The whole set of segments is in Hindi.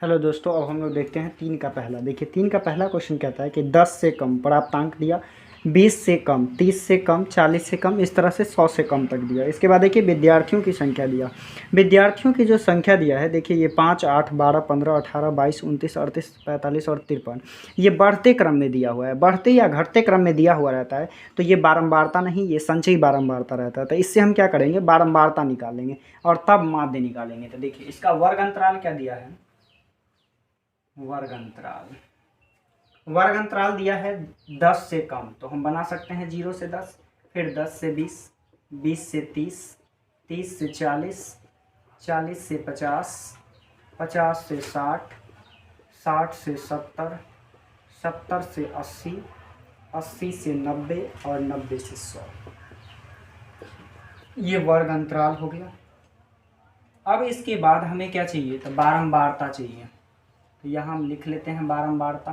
हेलो दोस्तों, अब हम लोग देखते हैं तीन का पहला। देखिए, तीन का पहला क्वेश्चन कहता है कि 10 से कम प्राप्तांक दिया, 20 से कम, 30 से कम, 40 से कम, इस तरह से 100 से कम तक दिया। इसके बाद देखिए विद्यार्थियों की संख्या दिया। विद्यार्थियों की जो संख्या दिया है, देखिए ये 5, 8, 12, 15, 18, 22, 29, 38, 45 और 53, ये बढ़ते क्रम में दिया हुआ है। बढ़ते या घटते क्रम में दिया हुआ रहता है तो ये बारंबारता नहीं, ये संचयी बारंबारता रहता है। तो इससे हम क्या करेंगे, बारंबारता निकालेंगे और तब माध्य निकालेंगे। तो देखिए इसका वर्ग अंतराल क्या दिया है, वर्ग अंतराल। वर्ग अंतराल दिया है 10 से कम, तो हम बना सकते हैं 0 से 10, फिर 10 से 20, 20 से 30, 30 से 40, 40 से 50, 50 से 60, 60 से 70, 70 से 80, 80 से 90 और 90 से 100। ये वर्ग अंतराल हो गया। अब इसके बाद हमें क्या चाहिए, तो बारंबारता चाहिए। तो यहाँ हम लिख लेते हैं बारंबारता।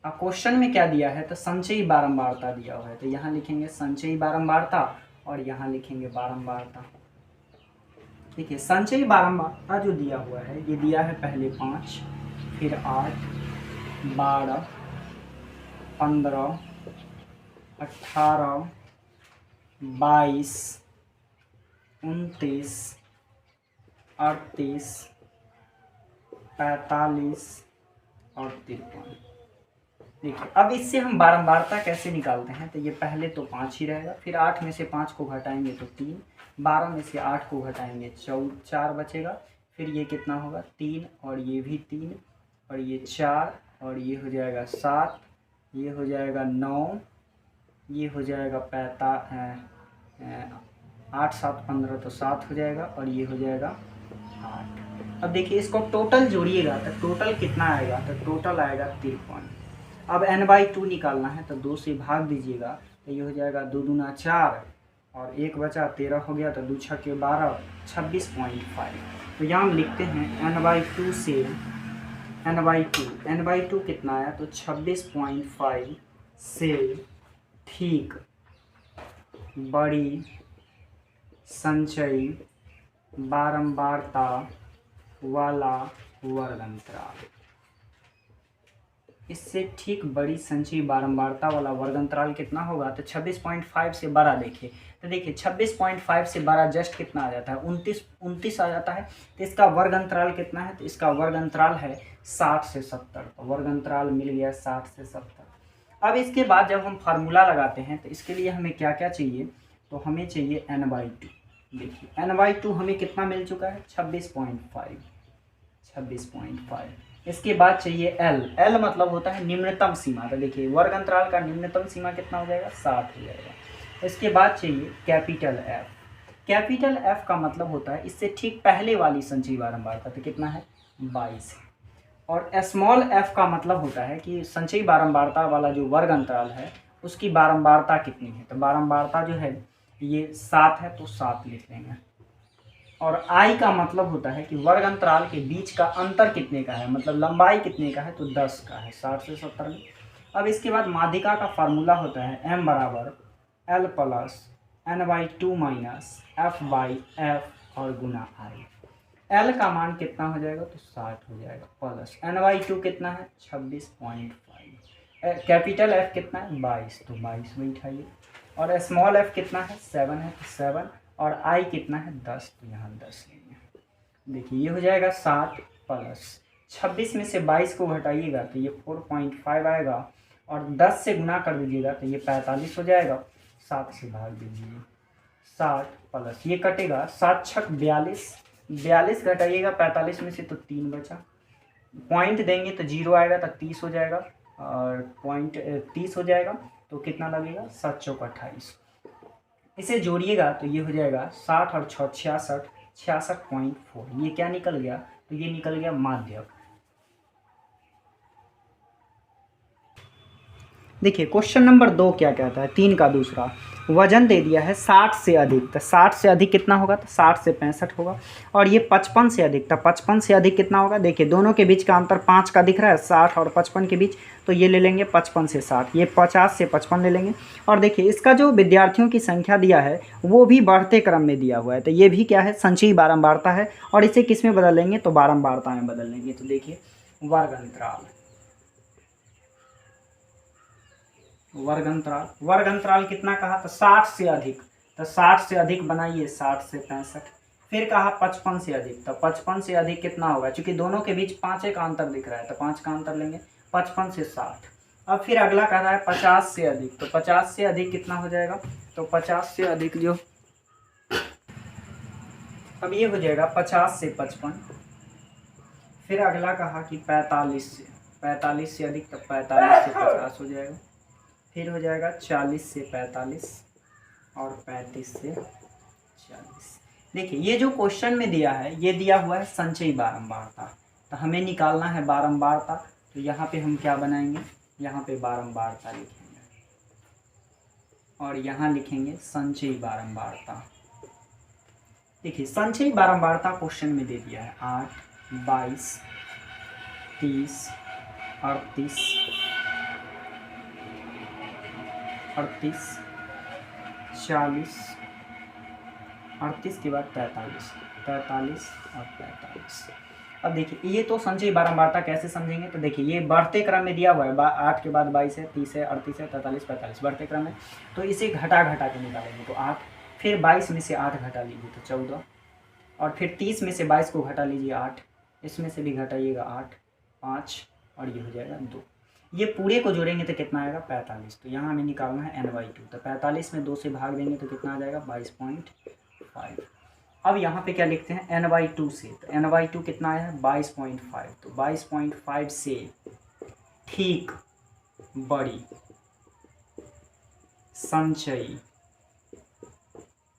अब क्वेश्चन में क्या दिया है, तो संचयी बारंबारता दिया हुआ है, तो यहाँ लिखेंगे संचयी बारंबारता और यहाँ लिखेंगे बारंबारता। देखिए संचयी बारंबारता जो दिया हुआ है, ये दिया है पहले 5, फिर 8, 12, 15, 18, 22, 29, 38, 45 और 53। देखिए अब इससे हम बारंबारता कैसे निकालते हैं, तो ये पहले तो 5 ही रहेगा, फिर 8 में से 5 को घटाएंगे तो 3, 12 में से 8 को घटाएंगे 4 बचेगा, फिर ये कितना होगा 3 और ये भी 3 और ये 4 और ये हो जाएगा 7, ये हो जाएगा 9, ये हो जाएगा 8, 7, 15 तो 7 हो जाएगा और ये हो जाएगा 8। अब देखिए इसको टोटल जोड़िएगा तो टोटल कितना आएगा, तो टोटल आएगा 53। अब n/2 निकालना है तो 2 से भाग दीजिएगा, तो ये हो जाएगा 2 दूना 4 और 1 बचा 13 हो गया, तो 2 छक्के 12, 26.5। तो यहाँ हम लिखते हैं n/2 से n/2 कितना आया, तो 26.5 से ठीक बड़ी संचयी बारंबारता वाला वर्ग अंतराल। इससे ठीक बड़ी संचयी बारंबारता वाला वर्ग अंतराल कितना होगा, तो 26.5 से बड़ा। देखिए तो देखिए 26.5 से बड़ा जस्ट कितना आ जाता है, 29 आ जाता है। तो इसका वर्ग अंतराल कितना है, तो इसका वर्ग अंतराल है 60 से 70। तो वर्ग अंतराल मिल गया 60 से 70। अब इसके बाद जब हम फार्मूला लगाते हैं तो इसके लिए हमें क्या क्या चाहिए, तो हमें चाहिए n/2। देखिए n/2 हमें कितना मिल चुका है, 26.5। इसके बाद चाहिए L मतलब होता है निम्नतम सीमा। तो देखिए वर्ग अंतराल का निम्नतम सीमा कितना हो जाएगा, 60 हो जाएगा। इसके बाद चाहिए कैपिटल F। कैपिटल F का मतलब होता है इससे ठीक पहले वाली संचयी बारंबारता, तो कितना है 22 है। और स्मॉल f का मतलब होता है कि संचयी बारंबारता वाला जो वर्ग अंतराल है उसकी बारंबारता कितनी है। तो बारंबारता जो है ये 7 है, तो 7 लिख लेंगे। और i का मतलब होता है कि वर्ग अंतराल के बीच का अंतर कितने का है, मतलब लंबाई कितने का है, तो 10 का है 60 से 70 में। अब इसके बाद माध्यिका का फार्मूला होता है m बराबर l plus n/2 minus f/f और गुना i। L का मान कितना हो जाएगा, तो 60 हो जाएगा, प्लस n/2 कितना है 26.5, कैपिटल F कितना है 22, तो 22 में उठाइए। और स्मॉल f कितना है 7 है, तो 7 और i कितना है 10, तो यहाँ 10 लेंगे। देखिए ये हो जाएगा 60 प्लस 26 में से 22 को घटाइएगा तो ये 4.5 आएगा और 10 से गुना कर दीजिएगा तो ये 45 हो जाएगा। 7 से भाग दीजिए, 60 प्लस ये कटेगा 7 छक 42, 42 घटाइएगा 45 में से तो 3 बचा। पॉइंट देंगे तो 0 आएगा, तो 30 हो जाएगा और पॉइंट 30 हो जाएगा, तो कितना लगेगा 7 चौक 28। इसे जोड़िएगा तो ये हो जाएगा 60 और 6 66, 66.4। ये क्या निकल गया, तो ये निकल गया माध्यक। देखिए क्वेश्चन नंबर 2 क्या कहता है, 3 का दूसरा, वजन दे दिया है 60 से अधिक, तो 60 से अधिक कितना होगा, तो 60 से 65 होगा। और ये 55 से अधिक, तो 55 से अधिक कितना होगा, देखिए दोनों के बीच का अंतर 5 का दिख रहा है, 60 और 55 के बीच, तो ये ले लेंगे 55 से 60, ये 50 से 55 ले लेंगे। और देखिए इसका जो विद्यार्थियों की संख्या दिया है वो भी बढ़ते क्रम में दिया हुआ है, तो ये भी क्या है, संचयी बारंबारता है। और इसे किस में बदल लेंगे, तो बारंबारता में बदल लेंगे। तो देखिए वर्ग अंतराल, वर्ग अंतराल, वर्ग अंतराल कितना कहा, तो 60 से अधिक, तो 60 से अधिक बनाइए 60 से 65। फिर कहा 55 से अधिक, तो 55 से अधिक कितना होगा, क्योंकि दोनों के बीच 5 का अंतर दिख रहा है, तो 5 का अंतर लेंगे, 55 से 60। अब फिर अगला कह रहा है 50 से अधिक, तो 50 से अधिक कितना हो जाएगा, तो 50 से अधिक जो, अब ये हो जाएगा 50 से 55। फिर अगला कहा कि 45 से, 45 से अधिक, तो 45 से 50 हो जाएगा। फिर हो जाएगा 40 से 45 और 35 से 40। देखिए ये जो क्वेश्चन में दिया है ये दिया हुआ है संचयी बारंबारता, तो हमें निकालना है बारंबारता। तो यहाँ पे हम क्या बनाएंगे, यहाँ पे बारंबारता लिखेंगे और यहाँ लिखेंगे संचयी बारंबारता। देखिए संचयी बारंबारता क्वेश्चन में दे दिया है 8, 22, 30, 38, 38, 40, 38 के बाद 43, 43 और 45। अब देखिए ये तो संचयी बारंबारता कैसे समझेंगे, तो देखिए ये बढ़ते क्रम में दिया हुआ है, 8 के बाद 22 है, 30 है, 38 है, 43, 45 बढ़ते क्रम में, तो इसे घटा घटा के निकालेंगे, तो 8, फिर 22 में से 8 घटा लीजिए तो 14, और फिर 30 में से 22 को घटा लीजिए 8, इसमें से भी घटाइएगा 8, 5 और ये हो जाएगा 2। ये पूरे को जोड़ेंगे तो कितना आएगा 45। तो यहाँ हमें निकालना है n/2, तो 45 में 2 से भाग देंगे तो कितना आ जाएगा 22.5। अब यहाँ पे क्या लिखते हैं n/2 से, तो n/2 कितना आया है 22.5, तो 22.5 से ठीक बड़ी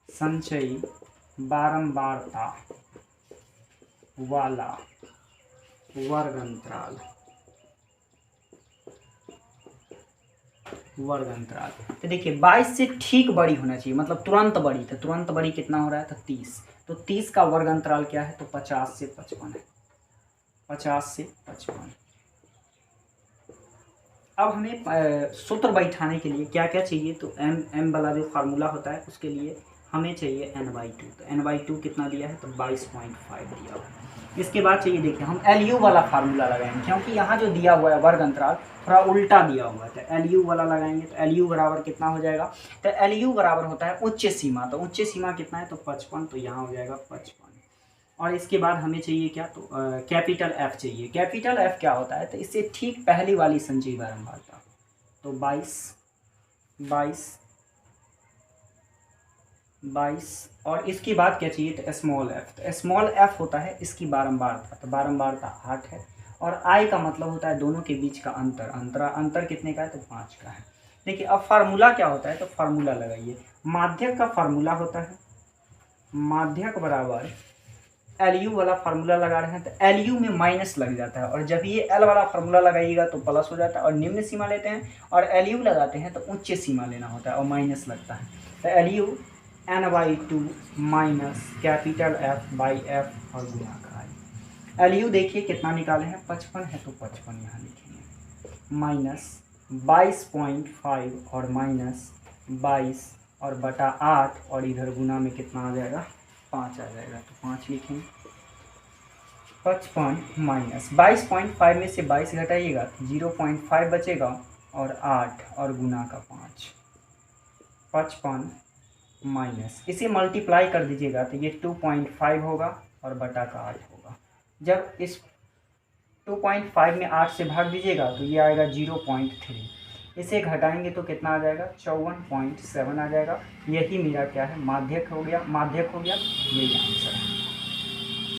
संचयी बारंबारता वाला वर्ग अंतराल, वर्ग अंतराल। तो देखिए 22 से ठीक बड़ी होना चाहिए, मतलब तुरंत बड़ी, तो तुरंत बड़ी कितना हो रहा है, तो 30, तो 30 का वर्ग अंतराल क्या है, तो 50 से 55 है, 50 से 55। अब हमें सूत्र बैठाने के लिए क्या क्या चाहिए, तो m वाला जो फार्मूला होता है उसके लिए हमें चाहिए n/2, तो n/2 कितना दिया है, तो 22.5 दिया हुआ है। इसके बाद चाहिए, देखिए हम LU वाला फार्मूला लगाएंगे, क्योंकि यहाँ जो दिया हुआ है वर्ग अंतराल थोड़ा उल्टा दिया हुआ है, तो LU वाला लगाएंगे, तो LU बराबर कितना हो जाएगा, तो LU बराबर होता है उच्च सीमा, तो उच्च सीमा कितना है, तो 55, तो यहाँ हो जाएगा 55। और इसके बाद हमें चाहिए क्या, तो कैपिटल F चाहिए। कैपिटल F क्या होता है, तो इससे ठीक पहली वाली संचयी बारंबारता, तो 22 और इसके बाद क्या चाहिए, तो स्मॉल f, तो स्मॉल f होता है इसकी बारंबारता, तो बारंबारता 8 है। और I का मतलब होता है दोनों के बीच का अंतर कितने का है, तो 5 का है। देखिए अब फार्मूला क्या होता है, तो फार्मूला लगाइए, माध्यक का फार्मूला होता है, माध्यक बराबर LU वाला फार्मूला लगा रहे हैं, तो LU में माइनस लग जाता है, और जब ये L वाला फार्मूला लगाइएगा तो प्लस हो जाता है, और निम्न सीमा लेते हैं, और LU लगाते हैं तो उच्च सीमा लेना होता है और माइनस लगता है, तो LU n/2 minus capital F/F और गुणा का I। LU देखिए कितना निकाले हैं, 55 है, तो 55 यहाँ लिखेंगे, माइनस 22.5 और माइनस 22 और बटा 8, और इधर गुना में कितना आ जाएगा 5 आ जाएगा, तो 5 लिखेंगे। 55 माइनस 22.5 में से 22 घटाइएगा तो 0.5 बचेगा, और 8 और गुना का 5, 55 माइनस, इसे मल्टीप्लाई कर दीजिएगा तो ये 2.5 होगा और बटा का 8 होगा। जब इस 2.5 में 8 से भाग दीजिएगा तो ये आएगा 0.3, इसे घटाएंगे तो कितना आ जाएगा 54.7 आ जाएगा। यही मेरा क्या है, माध्यक हो गया, यही आंसर है।